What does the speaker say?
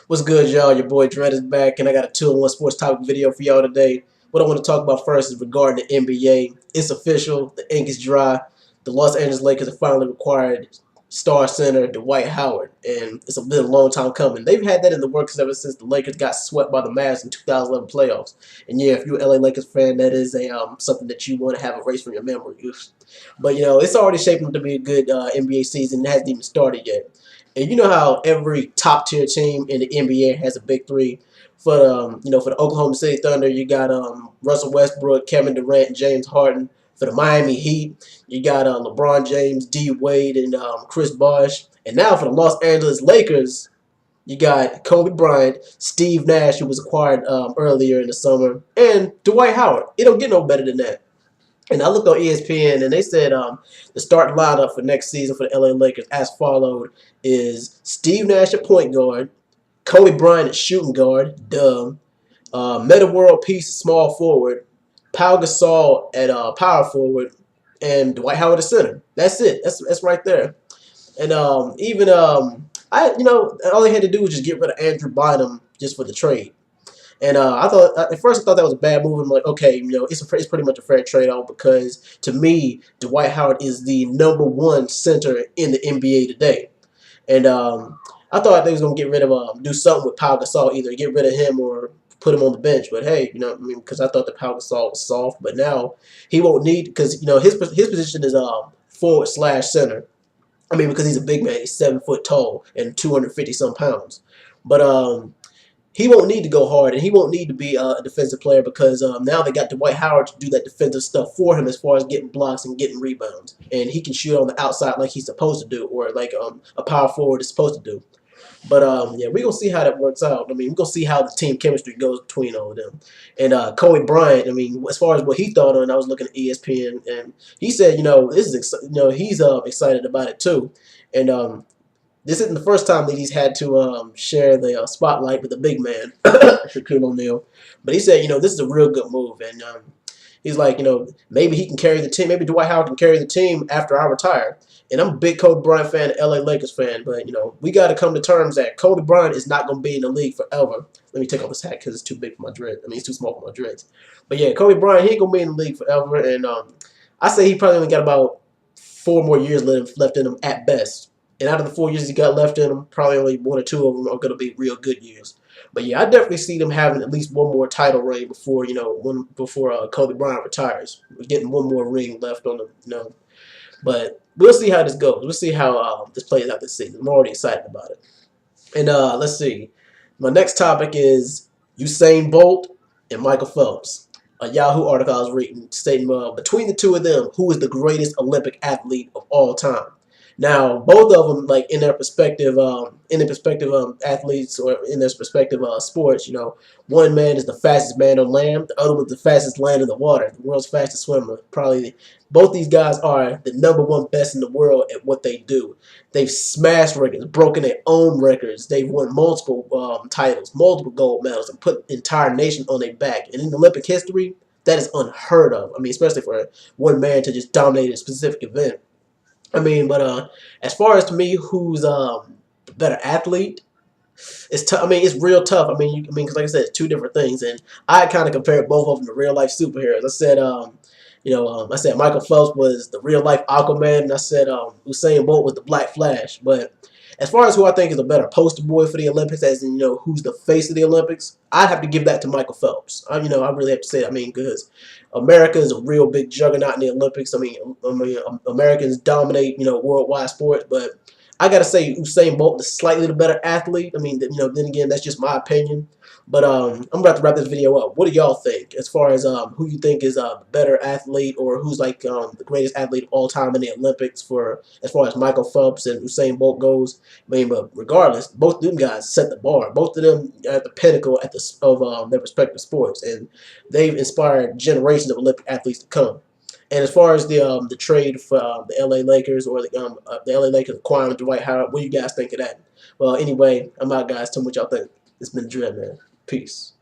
What's good, y'all? Your boy Dread is back, and I got a 2-in-1 sports topic video for y'all today. What I want to talk about first is regarding the NBA. It's official. The ink is dry. The Los Angeles Lakers have finally acquired star center Dwight Howard, and it's been a long time coming. They've had that in the works ever since the Lakers got swept by the Mavs in 2011 playoffs. And yeah, if you're an LA Lakers fan, that is a something that you want to have erased from your memory. But it's already shaping up to be a good NBA season. It hasn't even started yet. And you know how every top tier team in the NBA has a big three. For for the Oklahoma City Thunder, you got Russell Westbrook, Kevin Durant, and James Harden. For the Miami Heat, you got LeBron James, D Wade, and Chris Bosh. And now for the Los Angeles Lakers, you got Kobe Bryant, Steve Nash, who was acquired earlier in the summer, and Dwight Howard. It don't get no better than that. And I looked on ESPN, and they said the starting lineup for next season for the LA Lakers as followed is Steve Nash at point guard, Kobe Bryant at shooting guard, Meta World Peace small forward, Pau Gasol at power forward, and Dwight Howard at center. That's it. That's right there. And even I all they had to do was just get rid of Andrew Bynum just for the trade. And I thought at first I thought that was a bad move. I'm like, okay, it's pretty much a fair trade off because to me, Dwight Howard is the #1 center in the NBA today. And I thought they was gonna get rid of do something with Pau Gasol, either get rid of him or put him on the bench. But hey, because I thought the Pau Gasol was soft, but now he won't need because his position is forward slash center. I mean, because he's a big man, he's 7 foot tall and 250 some pounds. But he won't need to go hard, and he won't need to be a defensive player because now they got Dwight Howard to do that defensive stuff for him as far as getting blocks and getting rebounds. And he can shoot on the outside like he's supposed to do, or like a power forward is supposed to do. But yeah, we're going to see how that works out. I mean, we're going to see how the team chemistry goes between all of them. And Kobe Bryant, I mean, as far as what he thought on, I was looking at ESPN, and he said, this is, he's excited about it too. And this isn't the first time that he's had to share the spotlight with the big man, Shaquille O'Neal. But he said, this is a real good move. And he's like, maybe he can carry the team. Maybe Dwight Howard can carry the team after I retire. And I'm a big Kobe Bryant fan, LA Lakers fan. But, we got to come to terms that Kobe Bryant is not going to be in the league forever. Let me take off this hat because it's too big for my dreads. I mean, it's too small for my dreads. But, yeah, Kobe Bryant, he ain't going to be in the league forever. And I say he probably only got about 4 more years left in him at best. And out of the 4 years he got left in him, probably only 1 or 2 of them are going to be real good years. But yeah, I definitely see them having at least 1 more title reign before Kobe Bryant retires. We're getting 1 more ring left on the But we'll see how this goes. We'll see how this plays out this season. I'm already excited about it. And let's see. My next topic is Usain Bolt and Michael Phelps. A Yahoo article I was reading stating between the two of them, who is the greatest Olympic athlete of all time? Now, both of them, like in their perspective athletes or in their respective sports, one man is the fastest man on land, the other one's the fastest land in the water, the world's fastest swimmer. Probably both these guys are the #1 best in the world at what they do. They've smashed records, broken their own records. They've won multiple titles, multiple gold medals, and put the entire nation on their back. And in Olympic history, that is unheard of. I mean, especially for one man to just dominate a specific event. I mean, but as far as to me, who's the better athlete, it's tough. I mean, it's real tough. I mean, because like I said, it's 2 different things, and I kind of compared both of them to real life superheroes. I said, I said Michael Phelps was the real life Aquaman, and I said Usain Bolt was the Black Flash. But as far as who I think is a better poster boy for the Olympics, as in who's the face of the Olympics, I'd have to give that to Michael Phelps. I really have to say that. I mean, because America is a real big juggernaut in the Olympics. I mean, Americans dominate worldwide sports, but I gotta say Usain Bolt is slightly the better athlete. I mean, then again, that's just my opinion. But I'm about to wrap this video up. What do y'all think as far as who you think is a better athlete, or who's like the greatest athlete of all time in the Olympics for as far as Michael Phelps and Usain Bolt goes? I mean, but regardless, both of them guys set the bar. Both of them are at the pinnacle of their respective sports, and they've inspired generations of Olympic athletes to come. And as far as the trade for the LA Lakers or the LA Lakers acquiring Dwight Howard, what do you guys think of that? Well, anyway, I'm out, guys. Tell me what y'all think. It's been Dread, man. Peace.